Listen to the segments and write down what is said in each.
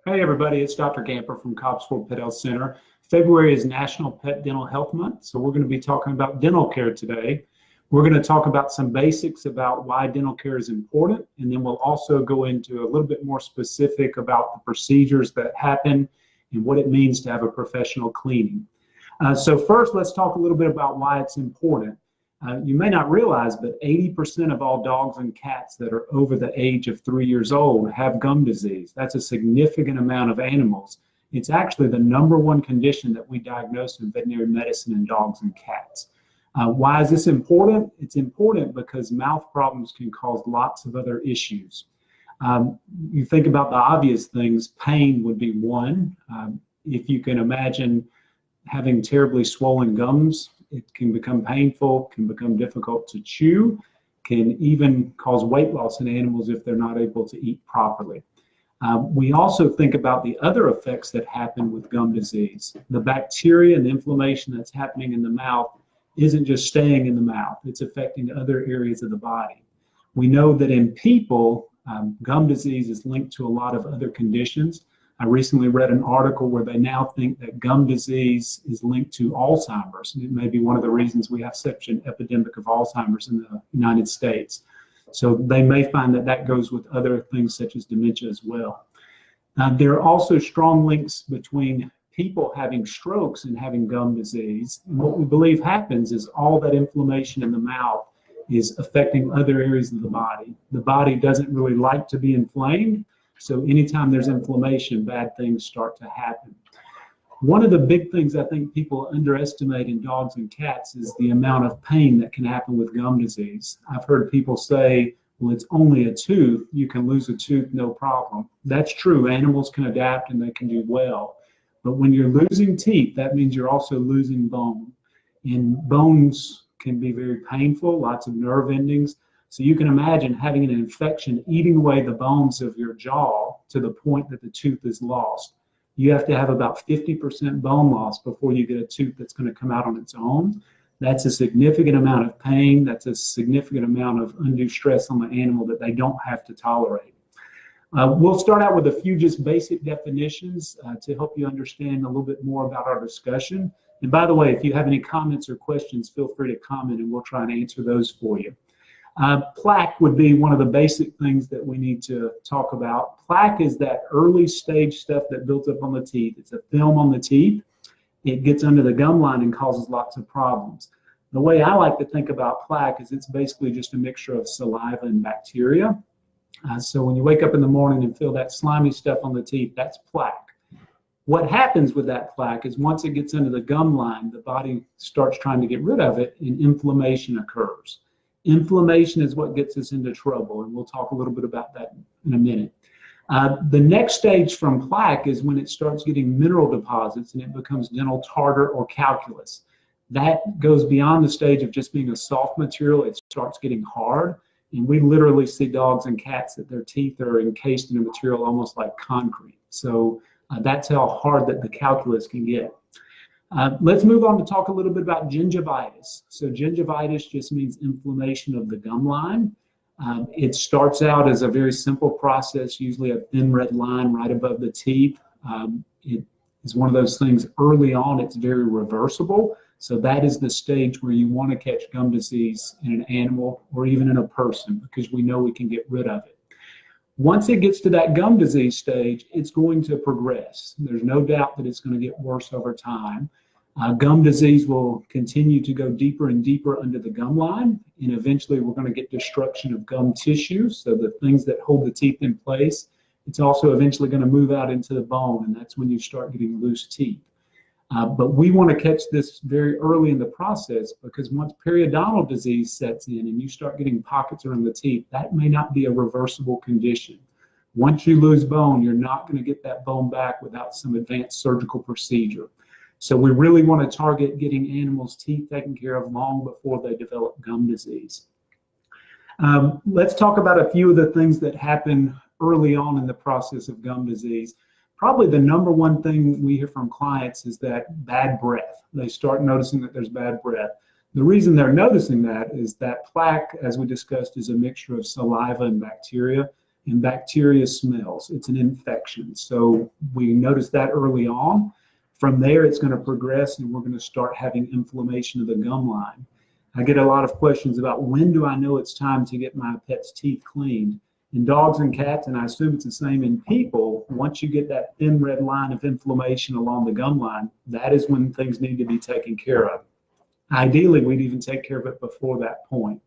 Hey everybody, it's Dr. Gamper from Cobbsville Pet Health Center. February is National Pet Dental Health Month, so we're going to be talking about dental care today. We're going to talk about some basics about why dental care is important, and then we'll also go into a little bit more specific about the procedures that happen and what it means to have a professional cleaning. So first, let's talk a little bit about why it's important. You may not realize, but 80% of all dogs and cats that are over the age of 3 years old have gum disease. That's a significant amount of animals. It's actually the #1 condition that we diagnose in veterinary medicine in dogs and cats. Why is this important? It's important because mouth problems can cause lots of other issues. You think about the obvious things, pain would be one. If you can imagine having terribly swollen gums, it can become painful, can become difficult to chew, can even cause weight loss in animals if they're not able to eat properly. We also think about the other effects that happen with gum disease. The bacteria and the inflammation that's happening in the mouth isn't just staying in the mouth, it's affecting other areas of the body. We know that in people, gum disease is linked to a lot of other conditions. I recently read an article where they now think that gum disease is linked to Alzheimer's. And it may be one of the reasons we have such an epidemic of Alzheimer's in the United States. So they may find that that goes with other things such as dementia as well. There are also strong links between people having strokes and having gum disease. And what we believe happens is all that inflammation in the mouth is affecting other areas of the body. The body doesn't really like to be inflamed. So anytime there's inflammation, bad things start to happen. One of the big things I think people underestimate in dogs and cats is the amount of pain that can happen with gum disease. I've heard people say, well, it's only a tooth. You can lose a tooth, no problem. That's true. Animals can adapt and they can do well. But when you're losing teeth, that means you're also losing bone. And bones can be very painful, lots of nerve endings. So you can imagine having an infection eating away the bones of your jaw to the point that the tooth is lost. You have to have about 50% bone loss before you get a tooth that's going to come out on its own. That's a significant amount of pain. That's a significant amount of undue stress on the animal that they don't have to tolerate. We'll start out with a few just basic definitions to help you understand a little bit more about our discussion. And by the way, if you have any comments or questions, feel free to comment and we'll try and answer those for you. Plaque would be one of the basic things that we need to talk about. Plaque is that early stage stuff that builds up on the teeth. It's a film on the teeth. It gets under the gum line and causes lots of problems. The way I like to think about plaque is it's basically just a mixture of saliva and bacteria. So when you wake up in the morning and feel that slimy stuff on the teeth, that's plaque. What happens with that plaque is once it gets under the gum line, the body starts trying to get rid of it and inflammation occurs. Inflammation is what gets us into trouble, and we'll talk a little bit about that in a minute. The next stage from plaque is when it starts getting mineral deposits and it becomes dental tartar or calculus. That goes beyond the stage of just being a soft material. It starts getting hard, and we literally see dogs and cats that their teeth are encased in a material almost like concrete. So that's how hard that the calculus can get. Let's move on to talk a little bit about gingivitis. So gingivitis just means inflammation of the gum line. It starts out as a very simple process, usually a thin red line right above the teeth. It is one of those things early on, it's very reversible. So that is the stage where you want to catch gum disease in an animal or even in a person because we know we can get rid of it. Once it gets to that gum disease stage, it's going to progress. There's no doubt that it's going to get worse over time. Gum disease will continue to go deeper and deeper under the gum line, and eventually we're going to get destruction of gum tissue, so the things that hold the teeth in place. It's also eventually going to move out into the bone, and that's when you start getting loose teeth. But we want to catch this very early in the process because once periodontal disease sets in and you start getting pockets around the teeth, that may not be a reversible condition. Once you lose bone, you're not going to get that bone back without some advanced surgical procedure. So we really want to target getting animals' teeth taken care of long before they develop gum disease. Let's talk about a few of the things that happen early on in the process of gum disease. Probably the #1 thing we hear from clients is that bad breath. They start noticing that there's bad breath. The reason they're noticing that is that plaque, as we discussed, is a mixture of saliva and bacteria. and bacteria smells. It's an infection. So we notice that early on. From there, it's going to progress, and we're going to start having inflammation of the gum line. I get a lot of questions about when do I know it's time to get my pet's teeth cleaned. In dogs and cats, and I assume it's the same in people, once you get that thin red line of inflammation along the gum line, that is when things need to be taken care of. Ideally, we'd even take care of it before that point.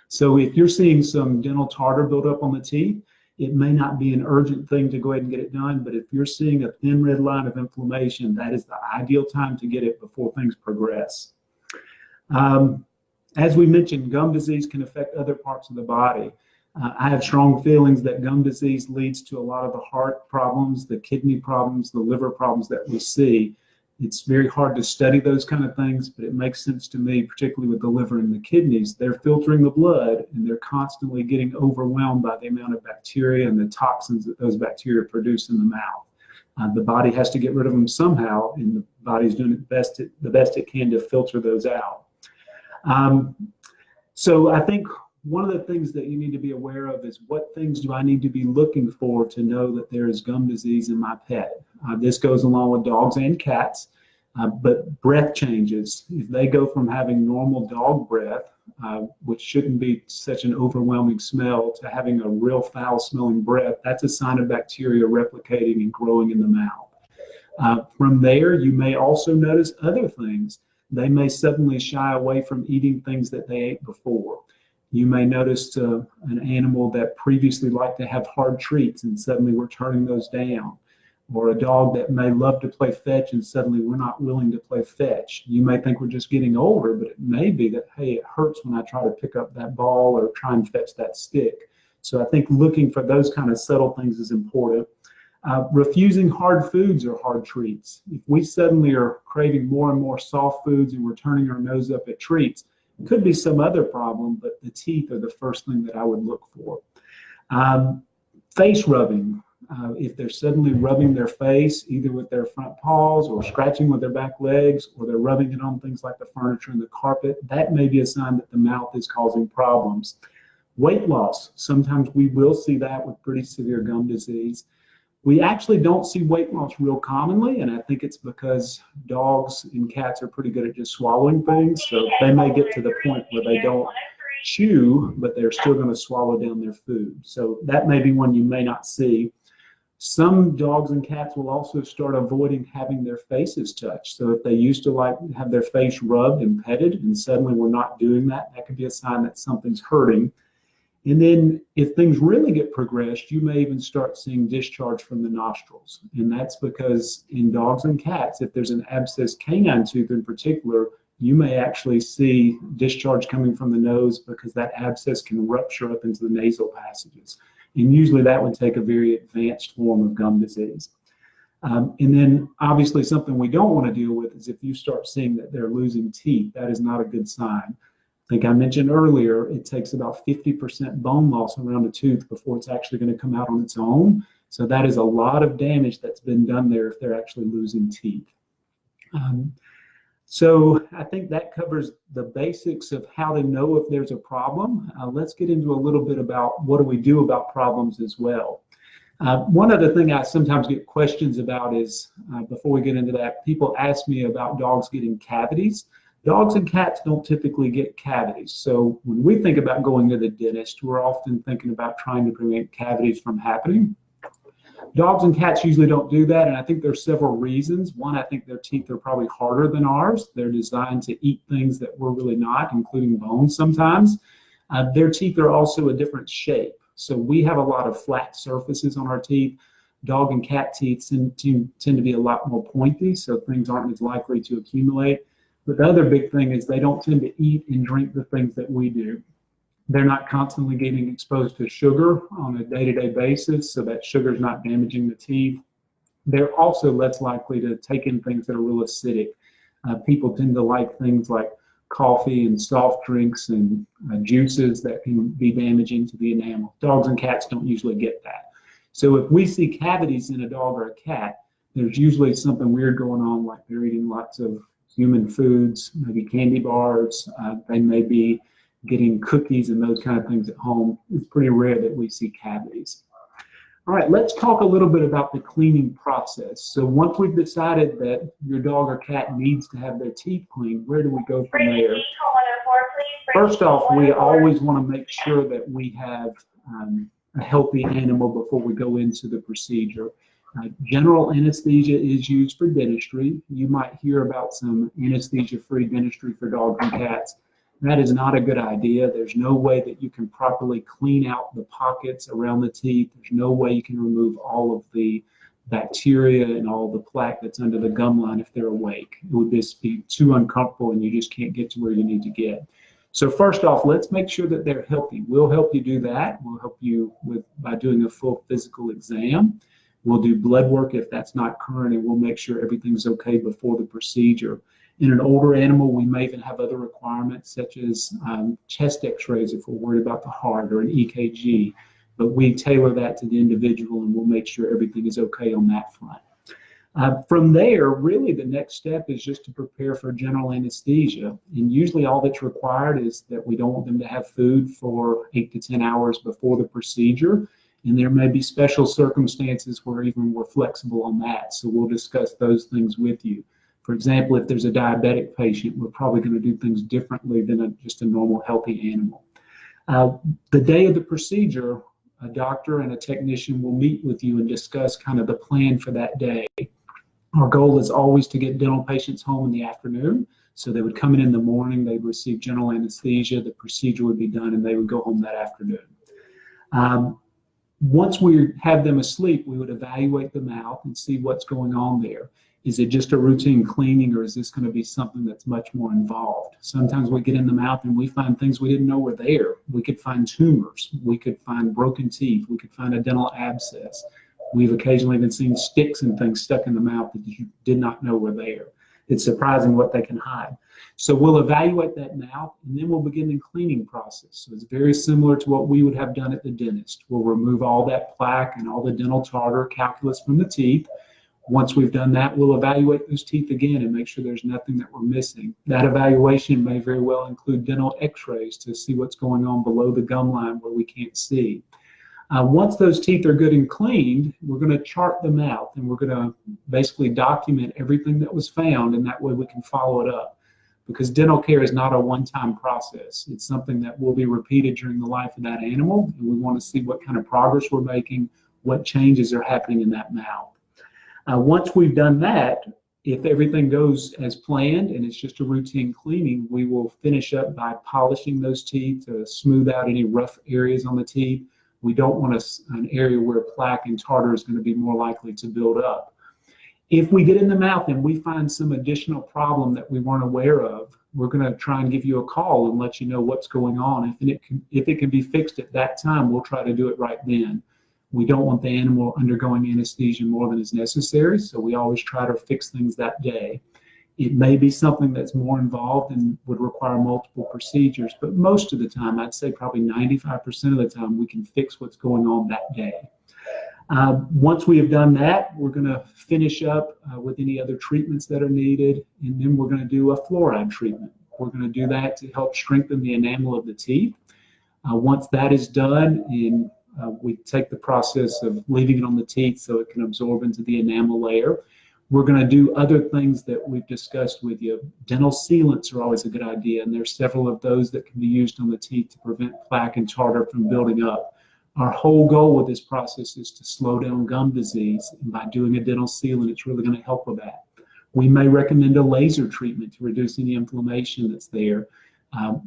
So if you're seeing some dental tartar build up on the teeth, it may not be an urgent thing to go ahead and get it done, but if you're seeing a thin red line of inflammation, that is the ideal time to get it before things progress. As we mentioned, gum disease can affect other parts of the body. I have strong feelings that gum disease leads to a lot of the heart problems, the kidney problems, the liver problems that we see. It's very hard to study those kind of things, but it makes sense to me, particularly with the liver and the kidneys. They're filtering the blood, and they're constantly getting overwhelmed by the amount of bacteria and the toxins that those bacteria produce in the mouth. The body has to get rid of them somehow, and the body's doing the best it can to filter those out. So I think one of the things that you need to be aware of is what things do I need to be looking for to know that there is gum disease in my pet. This goes along with dogs and cats, but breath changes. If they go from having normal dog breath, which shouldn't be such an overwhelming smell, to having a real foul smelling breath, that's a sign of bacteria replicating and growing in the mouth. From there, you may also notice other things. They may suddenly shy away from eating things that they ate before. You may notice an animal that previously liked to have hard treats, and suddenly we're turning those down. Or a dog that may love to play fetch, and suddenly we're not willing to play fetch. You may think we're just getting older, but it may be that, hey, it hurts when I try to pick up that ball or try and fetch that stick. So I think looking for those kind of subtle things is important. Refusing hard foods or hard treats. If we suddenly are craving more and more soft foods and we're turning our nose up at treats, it could be some other problem, but the teeth are the first thing that I would look for. Face rubbing. If they're suddenly rubbing their face, either with their front paws or scratching with their back legs, or they're rubbing it on things like the furniture and the carpet, that may be a sign that the mouth is causing problems. Weight loss. Sometimes we will see that with pretty severe gum disease. We actually don't see weight loss real commonly, and I think it's because dogs and cats are pretty good at just swallowing things, so they may get to the point where they don't chew, but they're still going to swallow down their food. So that may be one you may not see. Some dogs and cats will also start avoiding having their faces touched. So if they used to like to have their face rubbed and petted, and suddenly we're not doing that, that could be a sign that something's hurting. And then if things really get progressed, you may even start seeing discharge from the nostrils. And that's because in dogs and cats, if there's an abscessed canine tooth in particular, you may actually see discharge coming from the nose because that abscess can rupture up into the nasal passages. And usually that would take a very advanced form of gum disease. And then obviously something we don't want to deal with is if you start seeing that they're losing teeth. That is not a good sign. I think I mentioned earlier, it takes about 50% bone loss around a tooth before it's actually going to come out on its own. So that is a lot of damage that's been done there if they're actually losing teeth. So I think that covers the basics of how to know if there's a problem. Let's get into a little bit about what do we do about problems as well. One other thing I sometimes get questions about is, before we get into that, people ask me about dogs getting cavities. Dogs and cats don't typically get cavities. So when we think about going to the dentist, we're often thinking about trying to prevent cavities from happening. Dogs and cats usually don't do that, and I think there's several reasons. One, I think their teeth are probably harder than ours. They're designed to eat things that we're really not, including bones sometimes. Their teeth are also a different shape. So we have a lot of flat surfaces on our teeth. Dog and cat teeth tend to be a lot more pointy, so things aren't as likely to accumulate. But the other big thing is they don't tend to eat and drink the things that we do. They're not constantly getting exposed to sugar on a day-to-day basis, so that sugar's not damaging the teeth. They're also less likely to take in things that are real acidic. People tend to like things like coffee and soft drinks and juices that can be damaging to the enamel. Dogs and cats don't usually get that. So if we see cavities in a dog or a cat, there's usually something weird going on, like they're eating lots of human foods, maybe candy bars. They may be getting cookies and those kind of things at home, it's pretty rare that we see cavities. All right, let's talk a little bit about the cleaning process. So once we've decided that your dog or cat needs to have their teeth cleaned, where do we go from there? First off, we always want to make sure that we have a healthy animal before we go into the procedure. General anesthesia is used for dentistry. You might hear about some anesthesia-free dentistry for dogs and cats. That is not a good idea. There's no way that you can properly clean out the pockets around the teeth. There's no way you can remove all of the bacteria and all the plaque that's under the gum line if they're awake. It would just be too uncomfortable and you just can't get to where you need to get. So first off, let's make sure that they're healthy. We'll help you do that. We'll help you by doing a full physical exam. We'll do blood work if that's not current, and we'll make sure everything's okay before the procedure. In an older animal, we may even have other requirements such as chest x-rays if we're worried about the heart, or an EKG, but we tailor that to the individual and we'll make sure everything is okay on that front. From there, really the next step is just to prepare for general anesthesia. And usually all that's required is that we don't want them to have food for 8 to 10 hours before the procedure. And there may be special circumstances where even we're flexible on that. So we'll discuss those things with you. For example, if there's a diabetic patient, we're probably going to do things differently than just a normal healthy animal. The day of the procedure, a doctor and a technician will meet with you and discuss kind of the plan for that day. Our goal is always to get dental patients home in the afternoon. So they would come in the morning, they'd receive general anesthesia, the procedure would be done, and they would go home that afternoon. Once we have them asleep, we would evaluate the mouth and see what's going on there. Is it just a routine cleaning, or is this going to be something that's much more involved? Sometimes we get in the mouth and we find things we didn't know were there. We could find tumors. We could find broken teeth. We could find a dental abscess. We've occasionally even seen sticks and things stuck in the mouth that you did not know were there. It's surprising what they can hide. So we'll evaluate that mouth, and then we'll begin the cleaning process. So it's very similar to what we would have done at the dentist. We'll remove all that plaque and all the dental tartar, calculus from the teeth. Once we've done that, we'll evaluate those teeth again and make sure there's nothing that we're missing. That evaluation may very well include dental x-rays to see what's going on below the gum line where we can't see. Once those teeth are good and cleaned, we're going to chart them out, and we're going to basically document everything that was found, and that way we can follow it up. Because dental care is not a one-time process. It's something that will be repeated during the life of that animal, and we want to see what kind of progress we're making, what changes are happening in that mouth. Once we've done that, if everything goes as planned and it's just a routine cleaning, we will finish up by polishing those teeth to smooth out any rough areas on the teeth. We don't want an area where plaque and tartar is going to be more likely to build up. If we get in the mouth and we find some additional problem that we weren't aware of, we're going to try and give you a call and let you know what's going on. If it can be fixed at that time, we'll try to do it right then. We don't want the animal undergoing anesthesia more than is necessary, so we always try to fix things that day. It may be something that's more involved and would require multiple procedures, but most of the time, I'd say probably 95% of the time, we can fix what's going on that day. Once we have done that, we're going to finish up with any other treatments that are needed, and then we're going to do a fluoride treatment. We're going to do that to help strengthen the enamel of the teeth. Once that is done, and we take the process of leaving it on the teeth so it can absorb into the enamel layer. We're going to do other things that we've discussed with you. Dental sealants are always a good idea, and there's several of those that can be used on the teeth to prevent plaque and tartar from building up. Our whole goal with this process is to slow down gum disease, and by doing a dental sealant, it's really going to help with that. We may recommend a laser treatment to reduce any inflammation that's there.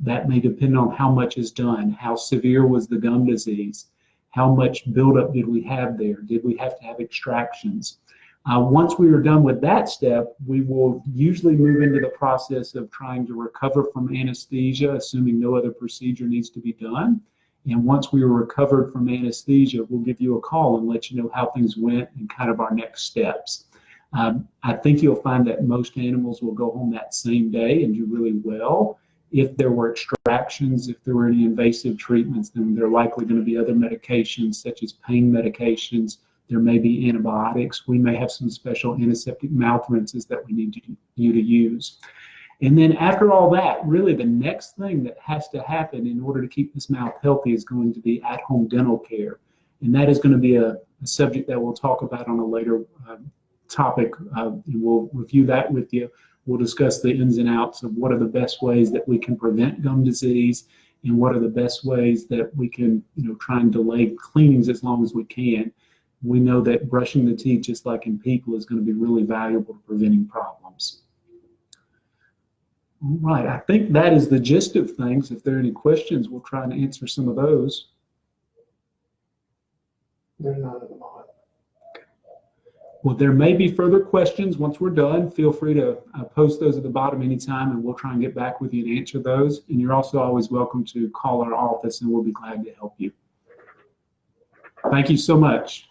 That may depend on how much is done, how severe was the gum disease, how much buildup did we have there, did we have to have extractions. Once we are done with that step, we will usually move into the process of trying to recover from anesthesia, assuming no other procedure needs to be done. And once we are recovered from anesthesia, we'll give you a call and let you know how things went and kind of our next steps. I think you'll find that most animals will go home that same day and do really well. If there were extractions, if there were any invasive treatments, then there are likely going to be other medications such as pain medications. There may be antibiotics. We may have some special antiseptic mouth rinses that we need you to use. And then after all that, really the next thing that has to happen in order to keep this mouth healthy is going to be at-home dental care. And that is going to be a subject that we'll talk about on a later topic. And we'll review that with you. We'll discuss the ins and outs of what are the best ways that we can prevent gum disease and what are the best ways that we can, try and delay cleanings as long as we can. We know that brushing the teeth, just like in people, is going to be really valuable to preventing problems. All right, I think that is the gist of things. If there are any questions, we'll try and answer some of those. There's none at the moment. Well, there may be further questions once we're done. Feel free to post those at the bottom anytime, and we'll try and get back with you and answer those. And you're also always welcome to call our office, and we'll be glad to help you. Thank you so much.